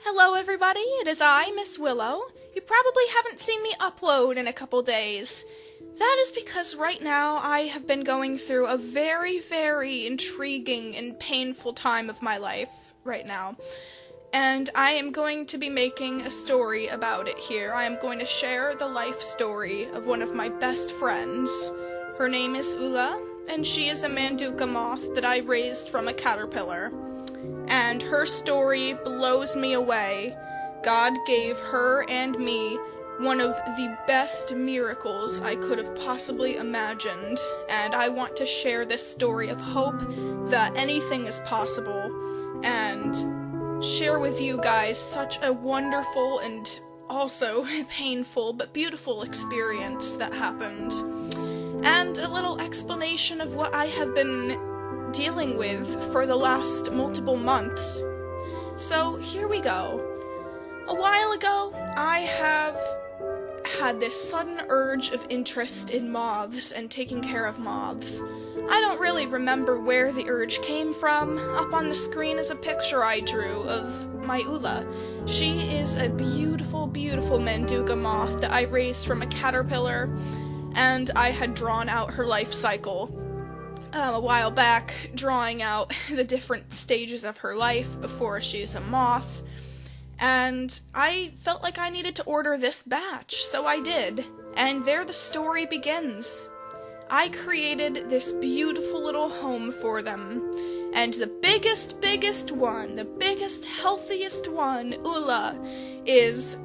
Hello everybody, it is I, Miss Willow. You probably haven't seen me upload in a couple days. That is because right now I have been going through a very, very intriguing and painful time of my life right now. And I am going to be making a story about it here. I am going to share the life story of one of my best friends. Her name is Ulla, and she is a Manduca moth that I raised from a caterpillar. And her story blows me away. God gave her and me one of the best miracles I could have possibly imagined, and I want to share this story of hope that anything is possible, and share with you guys such a wonderful and also painful but beautiful experience that happened, and a little explanation of what I have been dealing with for the last multiple months. So here we go. A while ago, I have had this sudden urge of interest in moths and taking care of moths. I don't really remember where the urge came from. Up on the screen is a picture I drew of my Ulla. She is a beautiful, beautiful Manduca moth that I raised from a caterpillar, and I had drawn out her life cycle a while back, drawing out the different stages of her life before she's a moth, and I felt like I needed to order this batch, so I did, and there the story begins. I created this beautiful little home for them, and the biggest one, the biggest, healthiest one, Ulla, is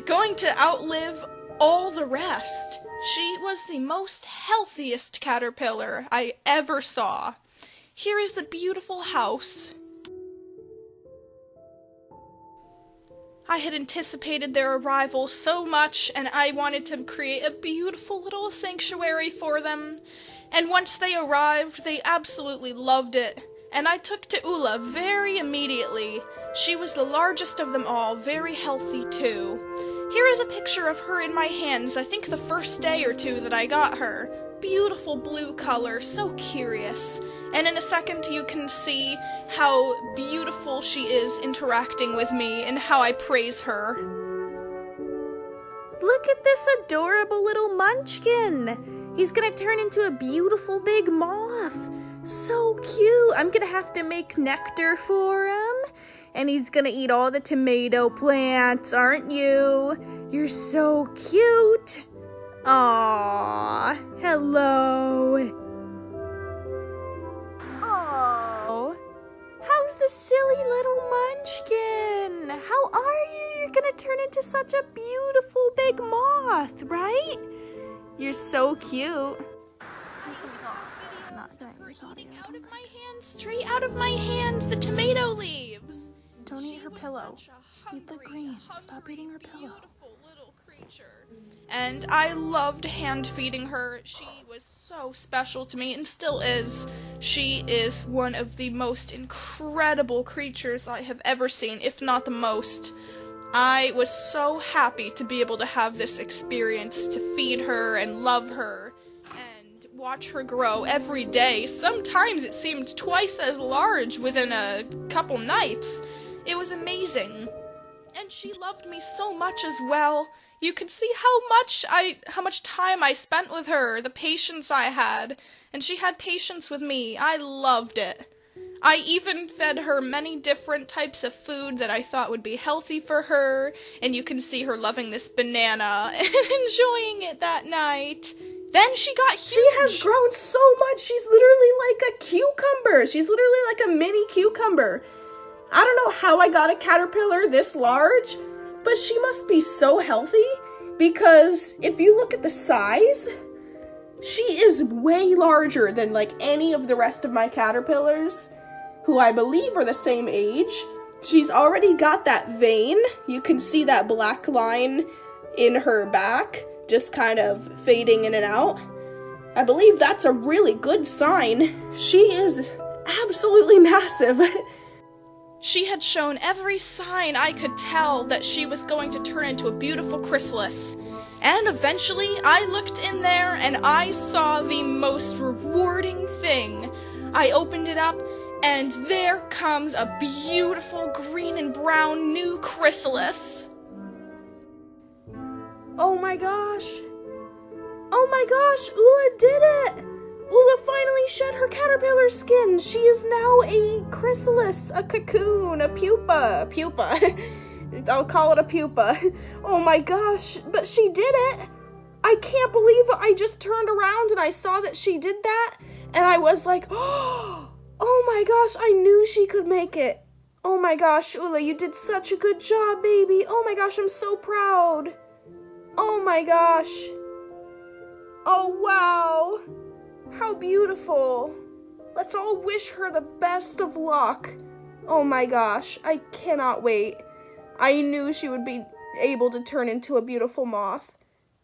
going to outlive all the rest. She was the most healthiest caterpillar I ever saw. Here is the beautiful house. I had anticipated their arrival so much, and I wanted to create a beautiful little sanctuary for them. And once they arrived, they absolutely loved it. And I took to Ulla very immediately. She was the largest of them all, very healthy too. Here is a picture of her in my hands, I think the first day or two that I got her. Beautiful blue color, so curious. And in a second you can see how beautiful she is interacting with me and how I praise her. Look at this adorable little munchkin! He's gonna turn into a beautiful big moth. So cute! I'm gonna have to make nectar for him. And he's gonna eat all the tomato plants, aren't you? You're so cute! Aww, hello! Aww, how's the silly little munchkin? How are you? You're gonna turn into such a beautiful big moth, right? You're so cute. Eating out of my hands, straight out of my hands, the tomato leaves. Don't eat her pillow. Eat the green. Stop eating her pillow. Beautiful little creature. And I loved hand feeding her. She was so special to me and still is. She is one of the most incredible creatures I have ever seen, if not the most. I was so happy to be able to have this experience, to feed her and love her. Watch her grow every day. Sometimes it seemed twice as large within a couple nights. It was amazing. And she loved me so much as well. You can see how much time I spent with her, the patience I had, and she had patience with me. I loved it. I even fed her many different types of food that I thought would be healthy for her, and you can see her loving this banana and enjoying it that night. Then she got huge. She has grown so much. She's literally like a cucumber. She's literally like a mini cucumber. I don't know how I got a caterpillar this large, but she must be so healthy because if you look at the size, she is way larger than like any of the rest of my caterpillars, who I believe are the same age. She's already got that vein. You can see that black line in her back, just kind of fading in and out. I believe that's a really good sign. She is absolutely massive. She had shown every sign I could tell that she was going to turn into a beautiful chrysalis. And eventually, I looked in there and I saw the most rewarding thing. I opened it up And there comes a beautiful green and brown new chrysalis. Oh my gosh. Oh my gosh, Ulla did it! Ulla finally shed her caterpillar skin. She is now a chrysalis, a cocoon, a pupa. I'll call it a pupa. Oh my gosh, but she did it! I can't believe it. I just turned around and I saw that she did that, and I was like, oh my gosh, I knew she could make it. Oh my gosh, Ulla, you did such a good job, baby. Oh my gosh, I'm so proud. Oh my gosh. Oh wow. How beautiful. Let's all wish her the best of luck. Oh my gosh, I cannot wait. I knew she would be able to turn into a beautiful moth.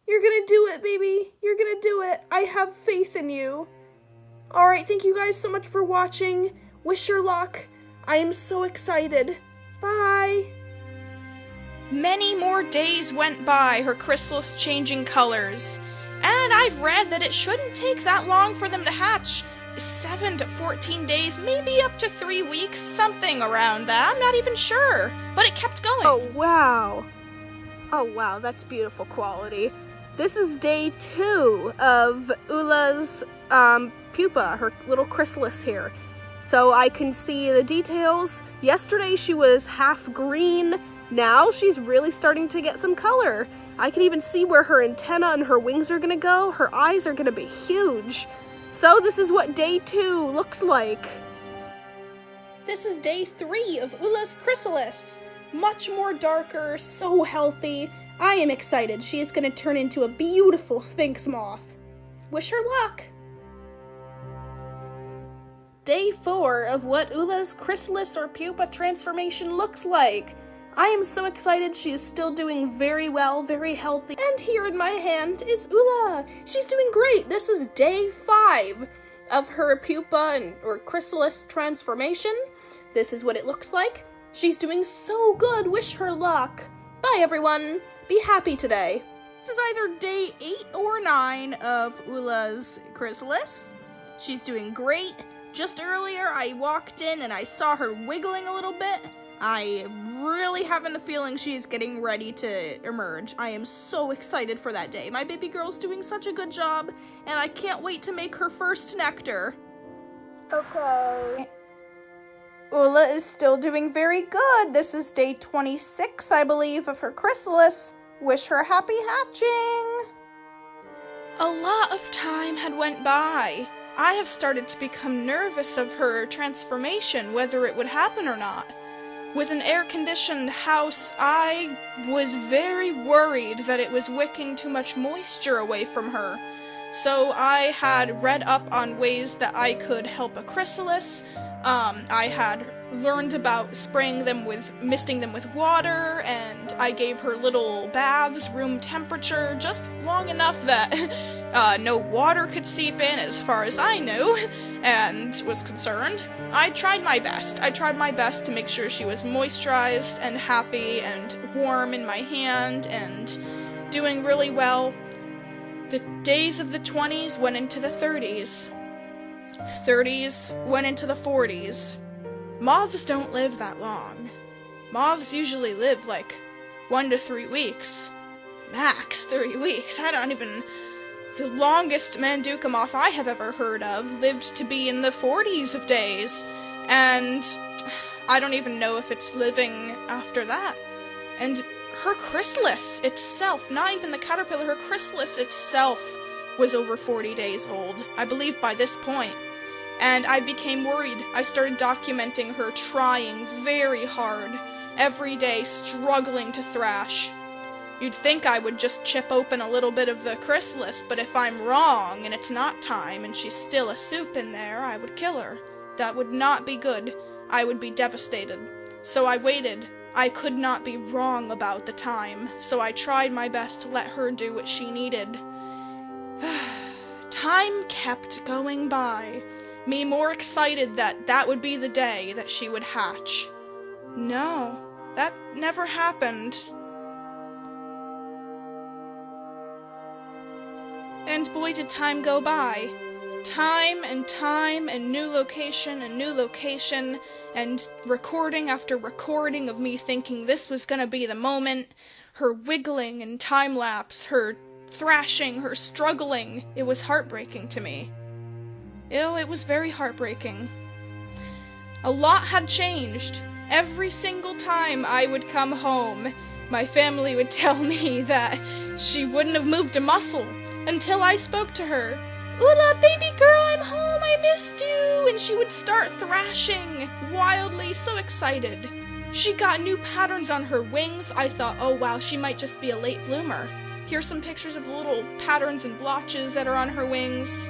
You're gonna do it, baby. You're gonna do it. I have faith in you. Alright, thank you guys so much for watching. Wish her luck. I am so excited. Bye. Many more days went by, her chrysalis changing colors. And I've read that it shouldn't take that long for them to hatch. 7 to 14 days, maybe up to 3 weeks, something around that. I'm not even sure. But it kept going. Oh, wow. Oh, wow, that's beautiful quality. This is day 2 of Ulla's pupa, her little chrysalis here. So I can see the details. Yesterday she was half green. Now she's really starting to get some color. I can even see where her antenna and her wings are gonna go. Her eyes are gonna be huge. So this is what day 2 looks like. This is day 3 of Ulla's chrysalis. Much more darker, so healthy. I am excited. She is gonna turn into a beautiful sphinx moth. Wish her luck. Day 4 of what Ulla's chrysalis or pupa transformation looks like. I am so excited. She is still doing very well, very healthy. And here in my hand is Ulla. She's doing great. This is day 5 of her pupa or chrysalis transformation. This is what it looks like. She's doing so good. Wish her luck. Bye, everyone. Be happy today. This is either day 8 or 9 of Ulla's chrysalis. She's doing great. Just earlier, I walked in and I saw her wiggling a little bit. I really having a feeling she's getting ready to emerge. I am so excited for that day. My baby girl's doing such a good job, and I can't wait to make her first nectar. Okay. Ulla is still doing very good. This is day 26, I believe, of her chrysalis. Wish her happy hatching. A lot of time had went by. I have started to become nervous of her transformation, whether it would happen or not. With an air-conditioned house, I was very worried that it was wicking too much moisture away from her. So I had read up on ways that I could help a chrysalis. I had learned about misting them with water, and I gave her little baths, room temperature, just long enough that no water could seep in as far as I knew and was concerned. I tried my best. I tried my best to make sure she was moisturized and happy and warm in my hand and doing really well. The days of the 20s went into the 30s. The 30s went into the 40s. Moths don't live that long. Moths usually live like 1 to 3 weeks. Max 3 weeks. The longest Manduca moth I have ever heard of lived to be in the 40s of days. And I don't even know if it's living after that. And her chrysalis itself, not even the caterpillar, her chrysalis itself was over 40 days old, I believe by this point. And I became worried. I started documenting her trying very hard, every day struggling to thrash. You'd think I would just chip open a little bit of the chrysalis, but if I'm wrong and it's not time and she's still a soup in there, I would kill her. That would not be good. I would be devastated. So I waited. I could not be wrong about the time, so I tried my best to let her do what she needed. Time kept going by. Me more excited that that would be the day that she would hatch. No, that never happened. And boy did time go by. time and time and new location and recording after recording of me thinking this was gonna be the moment. Her wiggling and time-lapse, her thrashing, her struggling. It was heartbreaking to me. It was very heartbreaking. A lot had changed. Every single time I would come home, my family would tell me that she wouldn't have moved a muscle until I spoke to her. "Ulla, baby girl, I'm home, I missed you!" And she would start thrashing, wildly, so excited. She got new patterns on her wings. I thought, oh wow, she might just be a late bloomer. Here's some pictures of the little patterns and blotches that are on her wings.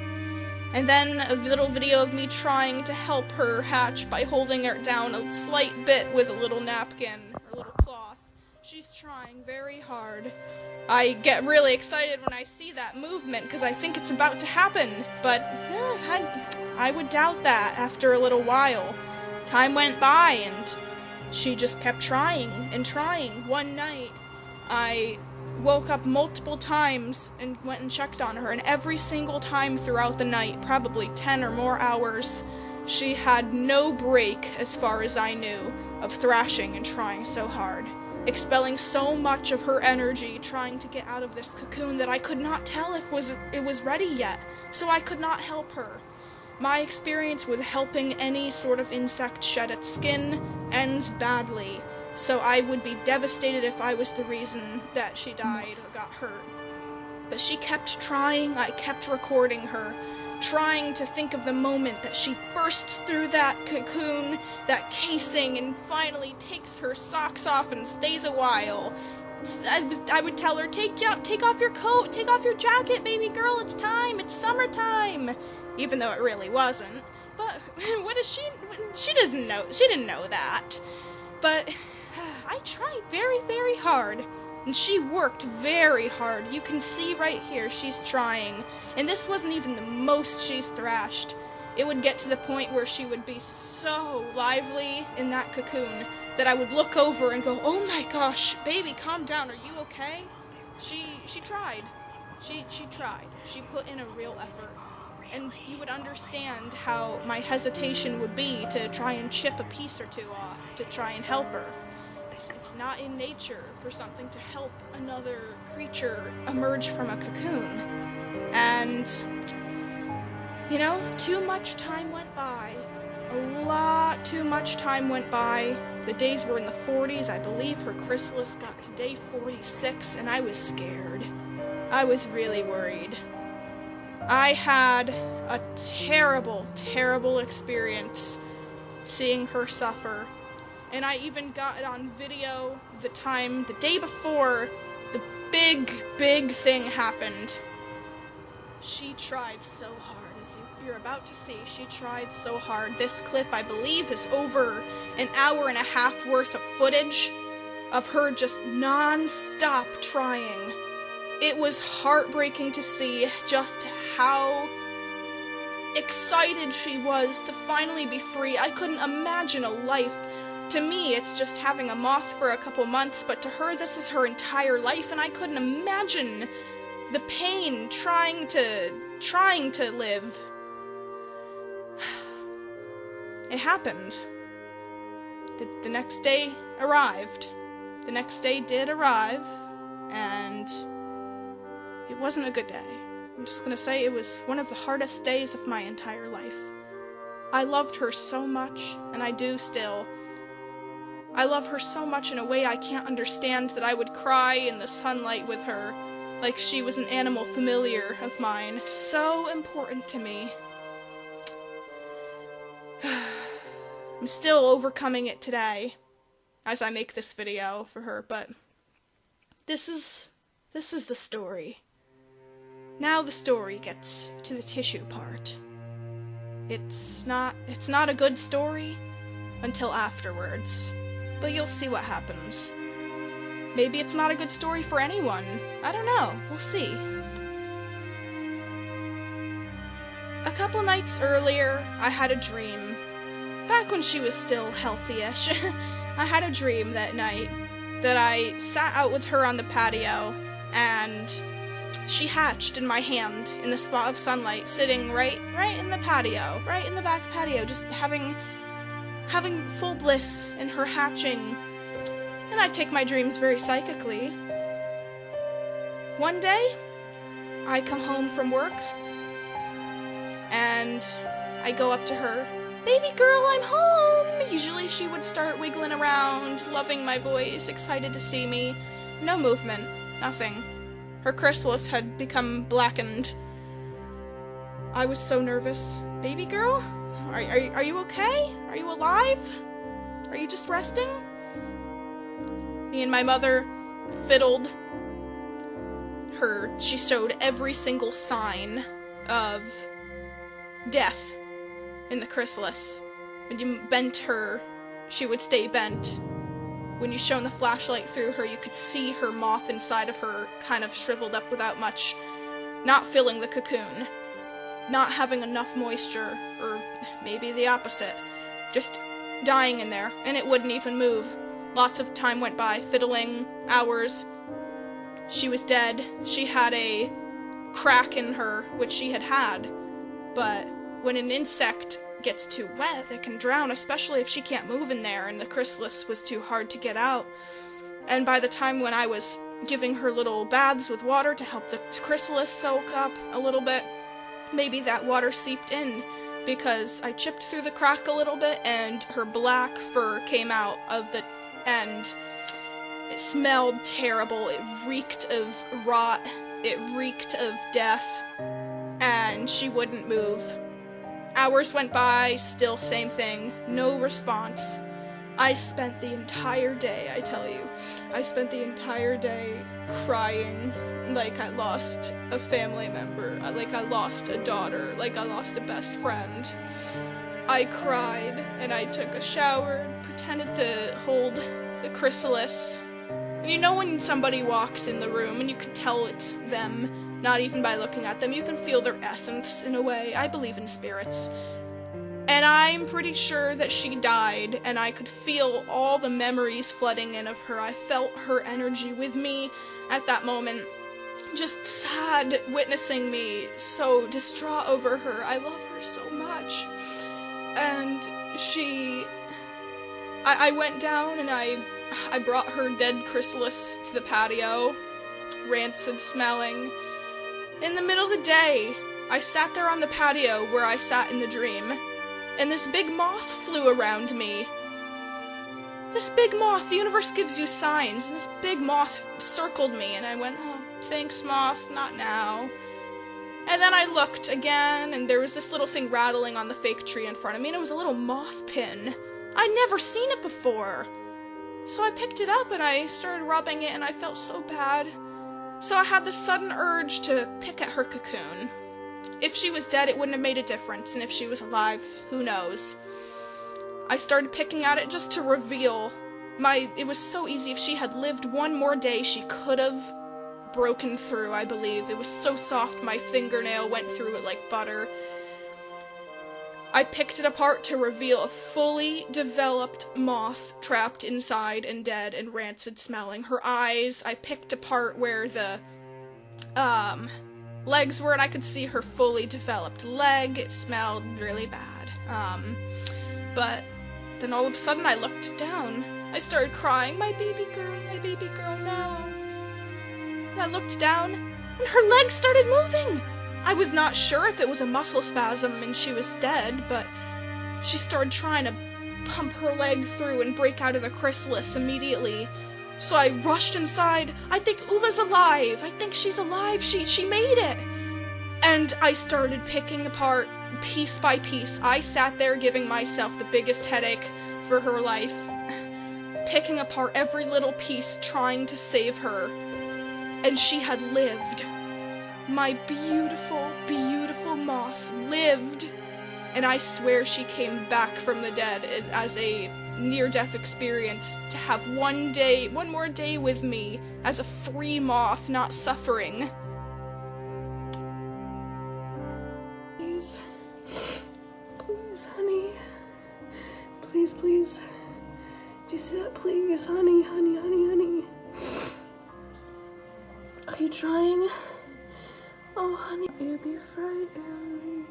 And then a little video of me trying to help her hatch by holding her down a slight bit with a little napkin or a little cloth. She's trying very hard. I get really excited when I see that movement because I think it's about to happen, but I would doubt that after a little while. Time went by and she just kept trying and trying. One night, I woke up multiple times and went and checked on her, and every single time throughout the night, probably 10 or more hours, she had no break, as far as I knew, of thrashing and trying so hard, expelling so much of her energy trying to get out of this cocoon that I could not tell if it was ready yet, so I could not help her. My experience with helping any sort of insect shed its skin ends badly, so I would be devastated if I was the reason that she died or got hurt. But she kept trying, I kept recording her, trying to think of the moment that she bursts through that cocoon, that casing, and finally takes her socks off and stays a while. I would tell her, take off your coat, take off your jacket, baby girl, it's time, it's summertime. Even though it really wasn't. But what is she didn't know that. But I tried very, very hard. And she worked very hard. You can see right here, she's trying. And this wasn't even the most she's thrashed. It would get to the point where she would be so lively in that cocoon that I would look over and go, oh my gosh, baby, calm down, are you okay? She tried. She tried. She put in a real effort. And you would understand how my hesitation would be to try and chip a piece or two off, to try and help her. It's not in nature for something to help another creature emerge from a cocoon. And, you know, too much time went by. A lot too much time went by. The days were in the 40s. I believe her chrysalis got to day 46, and I was scared. I was really worried. I had a terrible, terrible experience seeing her suffer. And I even got it on video the day before the big thing happened. She tried so hard, as you're about to see. She tried so hard. This clip, I believe, is over an hour and a half worth of footage of her just non-stop trying. It was heartbreaking to see just how excited she was to finally be free. I couldn't imagine a life. To me, it's just having a moth for a couple months, but to her, this is her entire life, and I couldn't imagine the pain trying to live. It happened. The next day arrived. The next day did arrive, and it wasn't a good day. I'm just gonna say it was one of the hardest days of my entire life. I loved her so much, and I do still. I love her so much in a way I can't understand that I would cry in the sunlight with her, like she was an animal familiar of mine. So important to me. I'm still overcoming it today, as I make this video for her, but this is the story. Now the story gets to the tissue part. It's not a good story until afterwards, but you'll see what happens. Maybe it's not a good story for anyone. I don't know. We'll see. A couple nights earlier, I had a dream. Back when she was still healthy-ish, I had a dream that night that I sat out with her on the patio, and She hatched in my hand in the spot of sunlight, sitting right in the patio, right in the back patio, just having full bliss in her hatching. And I take my dreams very psychically. One day, I come home from work, and I go up to her. "Baby girl, I'm home!" Usually she would start wiggling around, loving my voice, excited to see me. No movement, nothing. Her chrysalis had become blackened. I was so nervous. "Baby girl, are you okay? Are you alive? Are you just resting?" Me and my mother fiddled her. She showed every single sign of death in the chrysalis. When you bent her, she would stay bent. When you shone the flashlight through her, you could see her moth inside of her kind of shriveled up without much, not filling the cocoon, not having enough moisture, or maybe the opposite, just dying in there, and it wouldn't even move. Lots of time went by, fiddling, hours. She was dead. She had a crack in her, which she had, but when an insect gets too wet, it can drown, especially if she can't move in there, and the chrysalis was too hard to get out. And by the time when I was giving her little baths with water to help the chrysalis soak up a little bit, maybe that water seeped in, because I chipped through the crack a little bit, and her black fur came out of the end. It smelled terrible. It reeked of rot. It reeked of death. And she wouldn't move. Hours went by, still same thing, no response. I spent the entire day, I tell you, I spent the entire day crying like I lost a family member, like I lost a daughter, like I lost a best friend. I cried, and I took a shower, pretended to hold the chrysalis. And you know when somebody walks in the room and you can tell it's them, not even by looking at them, you can feel their essence in a way. I believe in spirits. And I'm pretty sure that she died, and I could feel all the memories flooding in of her. I felt her energy with me at that moment, just sad, witnessing me so distraught over her. I love her so much. And I went down and I brought her dead chrysalis to the patio, rancid smelling. In the middle of the day, I sat there on the patio where I sat in the dream, and this big moth flew around me. This big moth, the universe gives you signs, and this big moth circled me, and I went, "Oh, thanks, moth, not now." And then I looked again, and there was this little thing rattling on the fake tree in front of me, and it was a little moth pin. I'd never seen it before. So I picked it up, and I started rubbing it, and I felt so bad. So I had this sudden urge to pick at her cocoon. If she was dead, it wouldn't have made a difference, and if she was alive, who knows. I started picking at it just to reveal it was so easy. If she had lived one more day, she could have broken through, I believe. It was so soft, my fingernail went through it like butter. I picked it apart to reveal a fully developed moth trapped inside and dead and rancid smelling. Her eyes, I picked apart where the legs were, and I could see her fully developed leg. It smelled really bad. But then all of a sudden I looked down. I started crying, my baby girl, no. And I looked down, and her legs started moving. I was not sure if it was a muscle spasm and she was dead, but she started trying to pump her leg through and break out of the chrysalis immediately. So I rushed inside. I think Ulla's alive. I think she's alive. She made it. And I started picking apart piece by piece. I sat there giving myself the biggest headache for her life, picking apart every little piece, trying to save her. And she had lived. My beautiful, beautiful moth lived, and I swear she came back from the dead as a near-death experience to have one more day with me as a free moth, not suffering. Please, please, honey, please, please, do you see that? Please, honey, honey, honey, honey. Are you trying? Oh, honey, you be frightened.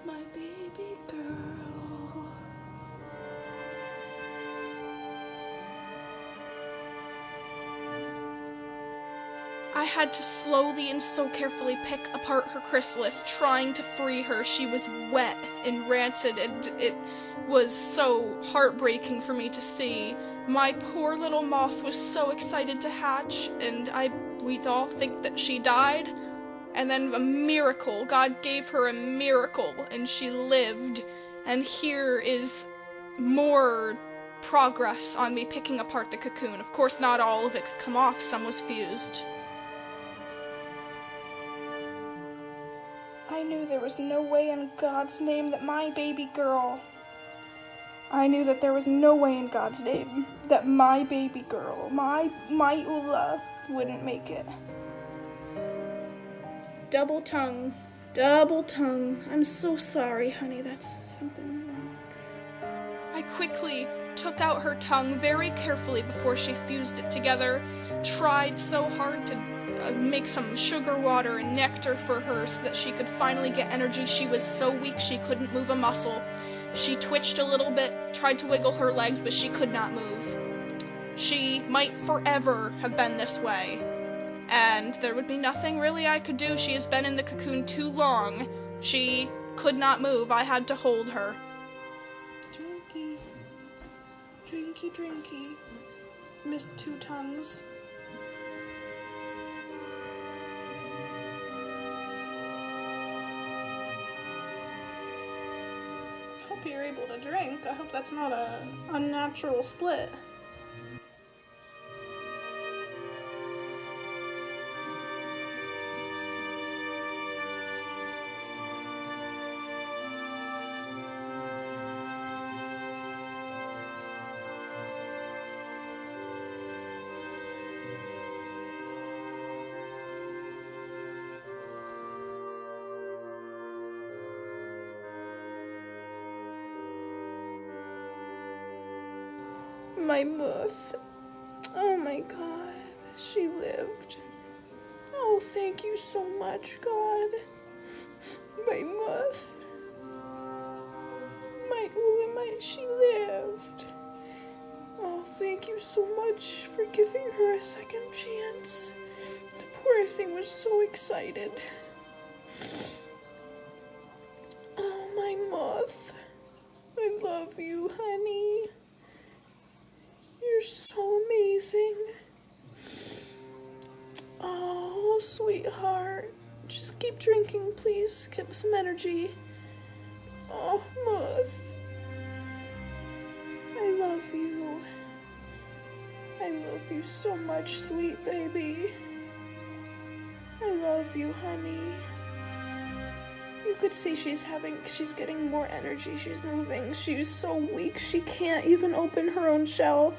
My baby girl. I had to slowly and so carefully pick apart her chrysalis, trying to free her. She was wet and rancid, and it was so heartbreaking for me to see. My poor little moth was so excited to hatch, and we'd all think that she died. And then a miracle, God gave her a miracle, and she lived. And here is more progress on me picking apart the cocoon. Of course, not all of it could come off, some was fused. I knew there was no way in God's name that my baby girl... I knew that there was no way in God's name that my baby girl, my Ulla, wouldn't make it. Double tongue. I'm so sorry, honey, that's something wrong. I quickly took out her tongue very carefully before she fused it together, tried so hard to make some sugar water and nectar for her so that she could finally get energy. She was so weak she couldn't move a muscle. She twitched a little bit, tried to wiggle her legs, but she could not move. She might forever have been this way, and there would be nothing really I could do. She has been in the cocoon too long. She could not move. I had to hold her. Drinky. Miss Two Tongues. Hope you're able to drink. I hope that's not a unnatural split. My moth. Oh my God, she lived. Oh, thank you so much, God. My moth. My Ulla, she lived. Oh, thank you so much for giving her a second chance. The poor thing was so excited. Oh, my moth. I love you, honey. You're so amazing. Oh, sweetheart. Just keep drinking, please. Get some energy. Oh, moth. I love you. I love you so much, sweet baby. I love you, honey. You could see she's getting more energy. She's moving. She was so weak. She can't even open her own shell.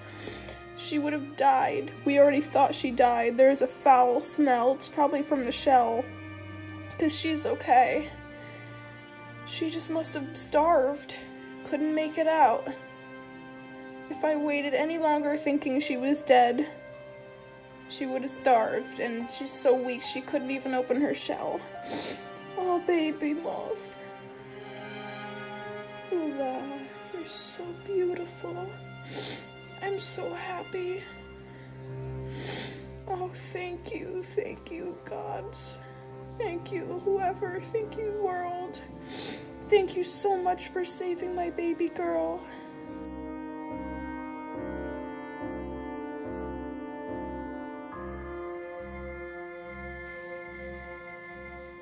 She would have died. We already thought she died. There's a foul smell. It's probably from the shell. Because she's okay. She just must have starved. Couldn't make it out. If I waited any longer thinking she was dead, she would have starved. And she's so weak she couldn't even open her shell. Oh, baby moth. Ulla, you're so beautiful. I'm so happy. Oh, thank you, gods. Thank you, whoever. Thank you, world. Thank you so much for saving my baby girl.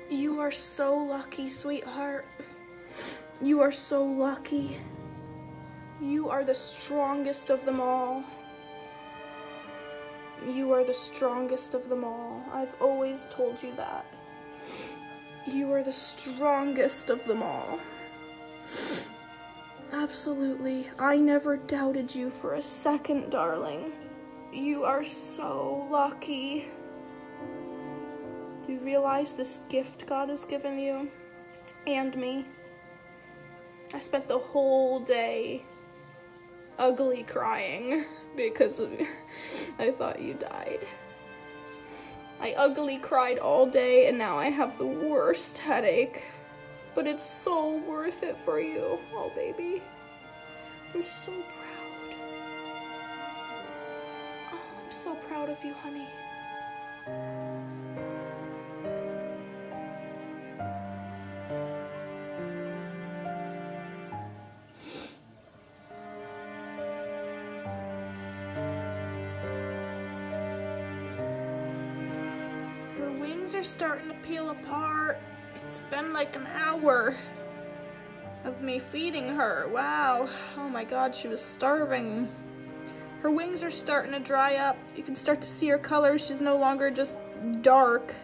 You are so lucky, sweetheart. You are so lucky. You are the strongest of them all. You are the strongest of them all. I've always told you that. You are the strongest of them all. Absolutely. I never doubted you for a second, darling. You are so lucky. Do you realize this gift God has given you? And me? I spent the whole day ugly crying because I thought you died. I ugly cried all day and now I have the worst headache. But it's so worth it for you. Oh, baby. I'm so proud. Oh, I'm so proud of you, honey. Her wings are starting to peel apart. It's been like an hour of me feeding her. Wow. Oh my god, she was starving. Her wings are starting to dry up. You can start to see her color. She's no longer just dark.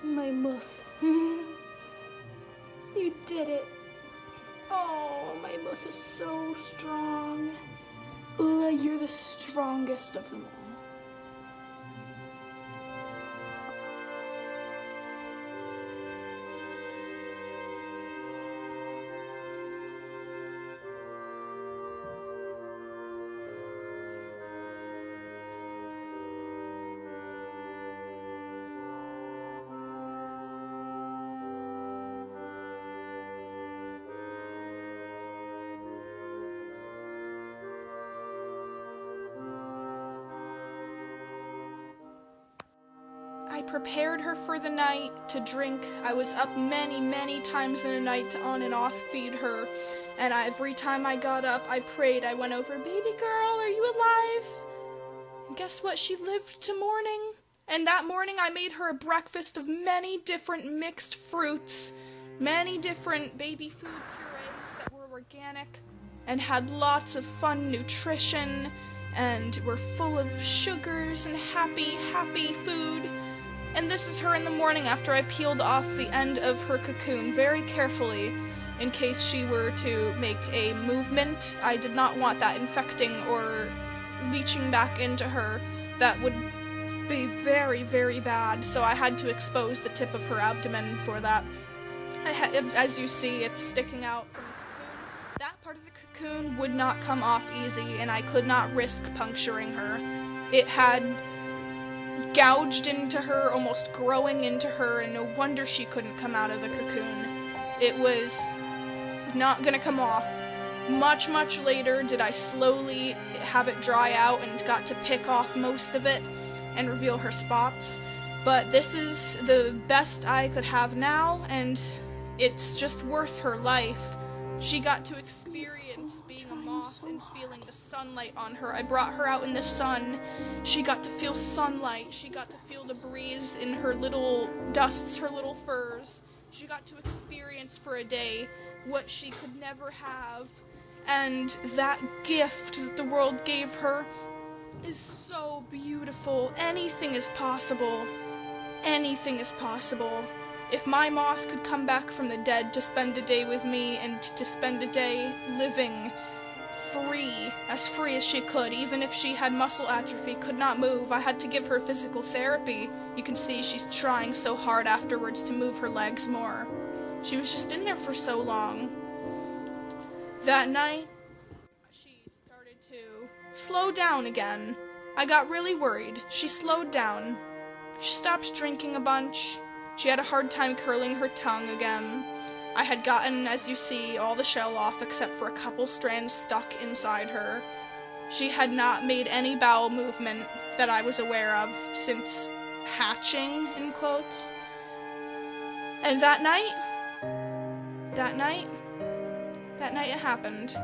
My moth. You did it. Oh, my moth is so strong. Ulla, you're the strongest of them all. I prepared her for the night to drink. I was up many times in the night to on and off feed her. And every time I got up, I prayed. I went over, baby girl, are you alive? And guess what? She lived to morning. And that morning I made her a breakfast of many different mixed fruits, many different baby food purees that were organic and had lots of fun nutrition and were full of sugars and happy food. And this is her in the morning after I peeled off the end of her cocoon very carefully in case she were to make a movement. I did not want that infecting or leaching back into her. That would be very bad, so I had to expose the tip of her abdomen for that. As you see, it's sticking out from the cocoon. That part of the cocoon would not come off easy, and I could not risk puncturing her. It had gouged into her, almost growing into her, and no wonder she couldn't come out of the cocoon. It was not gonna come off. Much later did I slowly have it dry out and got to pick off most of it and reveal her spots. But this is the best I could have now, and it's just worth her life. She got to experience being a moth and feeling the sunlight on her. I brought her out in the sun. She got to feel sunlight. She got to feel the breeze in her little dusts, her little furs. She got to experience for a day what she could never have. And that gift that the world gave her is so beautiful. Anything is possible. Anything is possible. If my moth could come back from the dead to spend a day with me and to spend a day living as free as she could, even if she had muscle atrophy, could not move, I had to give her physical therapy. You can see she's trying so hard afterwards to move her legs more. She was just in there for so long. That night, she started to slow down again. I got really worried. She slowed down. She stopped drinking a bunch. She had a hard time curling her tongue again. I had gotten, as you see, all the shell off except for a couple strands stuck inside her. She had not made any bowel movement that I was aware of since hatching, in quotes. And that night it happened.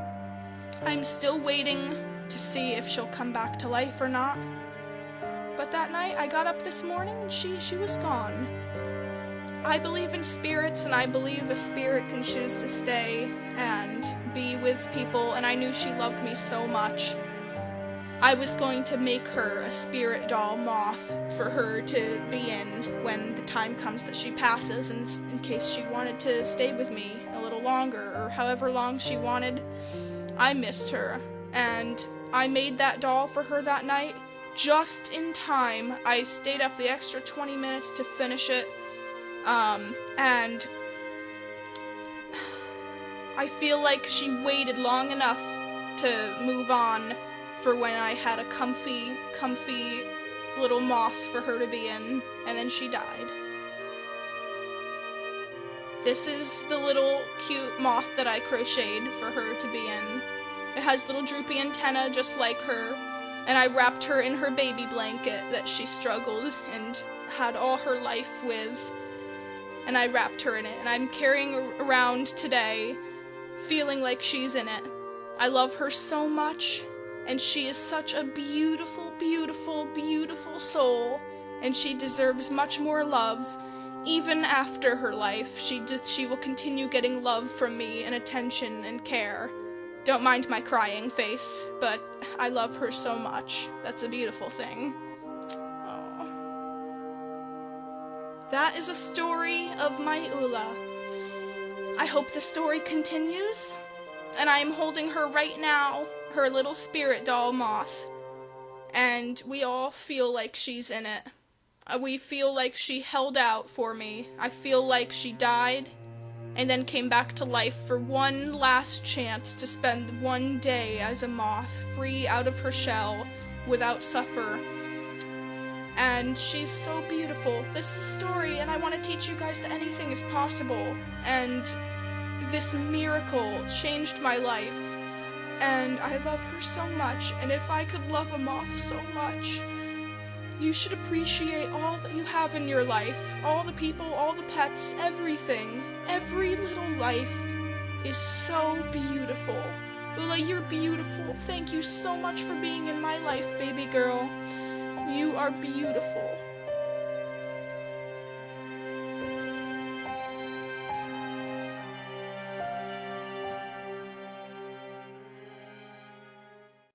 I'm still waiting to see if she'll come back to life or not. But that night, I got up this morning and she was gone. I believe in spirits, and I believe a spirit can choose to stay and be with people, and I knew she loved me so much. I was going to make her a spirit doll moth for her to be in when the time comes that she passes, and in case she wanted to stay with me a little longer, or however long she wanted. I missed her, and I made that doll for her that night just in time. I stayed up the extra 20 minutes to finish it, and I feel like she waited long enough to move on for when I had a comfy little moth for her to be in, and then she died. This is the little cute moth that I crocheted for her to be in. It has little droopy antennae just like her, and I wrapped her in her baby blanket that she struggled and had all her life with, and I wrapped her in it, and I'm carrying her around today feeling like she's in it. I love her so much, and she is such a beautiful, beautiful, beautiful soul, and she deserves much more love. Even after her life, she will continue getting love from me and attention and care. Don't mind my crying face, but I love her so much. That's a beautiful thing. Aww. That is a story of my Ulla. I hope the story continues, and I am holding her right now, her little spirit doll moth, and we all feel like she's in it. We feel like she held out for me. I feel like she died and then came back to life for one last chance to spend one day as a moth, free out of her shell, without suffer. And she's so beautiful. This is a story, and I want to teach you guys that anything is possible. And this miracle changed my life. And I love her so much, and if I could love a moth so much, you should appreciate all that you have in your life. All the people, all the pets, everything. Every little life is so beautiful. Ulla, you're beautiful. Thank you so much for being in my life, baby girl. You are beautiful.